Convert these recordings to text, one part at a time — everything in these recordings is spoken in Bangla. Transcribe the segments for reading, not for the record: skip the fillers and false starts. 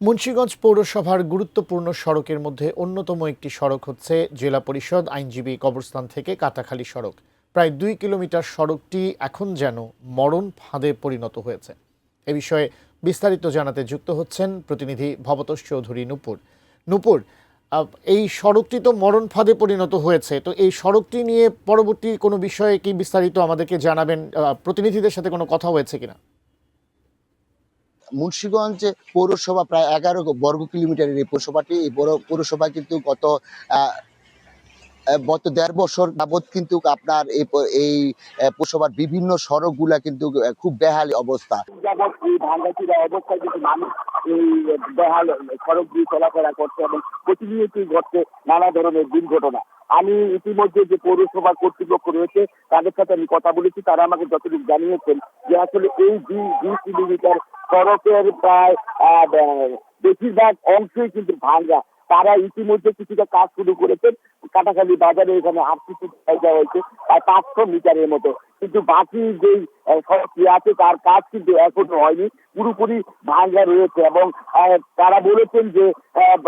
মুন্সিগঞ্জ পৌরসভার গুরুত্বপূর্ণ সড়কের মধ্যে অন্যতম একটি সড়ক হচ্ছে জেলা পরিষদ আইনজীবী কবরস্থান থেকে কাটাখালী সড়ক। প্রায় 2 কিলোমিটার সড়কটি এখন যেন মরণ ফাঁদে পরিণত হয়েছে। এ বিষয়ে বিস্তারিত জানাতে যুক্ত হচ্ছেন প্রতিনিধি ভবতোষ চৌধুরী নূপুর। নূপুর, এই সড়কটি তো মরণ ফাঁদে পরিণত হয়েছে, তো এই সড়কটি নিয়ে পরবর্তী কোনো বিষয়ে কি বিস্তারিত আমাদেরকে জানাবেন? প্রতিনিধিদের সাথে কোনো কথা হয়েছে কিনা? মুন্সিগঞ্জ পৌরসভা প্রায় 11 বর্গ কিলোমিটারের এই পৌরসভাটি। এই পৌরসভা কিন্তু গত 1.5 বছর যাবৎ কিন্তু আপনার এই পৌরসভার বিভিন্ন সড়কগুলা কিন্তু খুব বেহাল অবস্থা। যাবৎ এই ভাঙ্গাচুরা অবস্থায় কিন্তু মানুষ এই বেহাল সড়ক দিয়ে চলাফেরা করছে এবং প্রতিনিয়তই ঘটছে নানা ধরনের দুর্ঘটনা। আমি ইতিমধ্যে যে পৌরসভা কর্তৃপক্ষ রয়েছে তাদের সাথে আমি কথা বলেছি, তারা আমাকে যতটুকু জানিয়েছেন যে আসলে এই 2 কিলোমিটার সড়কের প্রায় বেশিরভাগ অংশই কিন্তু ভাঙ্গা। তারা ইতিমধ্যে কিছুটা কাজ শুরু করেছেন। কাটাখালী বাজারে এখানে আরসিসি জায়গা হয়েছে প্রায় 500 মিটারের মতো, কিন্তু বাকি যেই সড়কটি আছে তার কাজ কিন্তু এখনো হয়নি, পুরোপুরি ভাঙ্গা রয়েছে। এবং তারা বলেছেন যে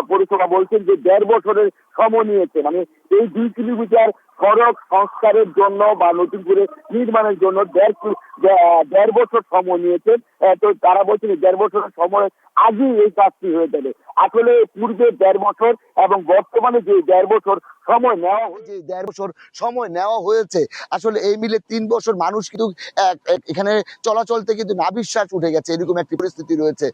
পৌরসভা বলছেন যে 1.5 বছরের সময় নিয়েছে, মানে এই 2 কিলোমিটার সড়ক সংস্কারের জন্য বা নতুন করে নির্মাণের জন্য 1.5 বছর সময় নিয়েছে। তো তারা বলছেন 1.5 বছরের সময় আগেই এই কাজটি হয়ে যাবে। আসলে পূর্বে 1.5 বছর এবং বর্তমানে যে 1.5 বছর সময় নেওয়া যে 1.5 বছর সময় নেওয়া হয়েছে, আসলে এই মিলে 3 বছর মানুষ কিন্তু এখানে চলাচলতে কিন্তু নাভিশ্বাস উঠে গেছে, এরকম একটি পরিস্থিতি রয়েছে।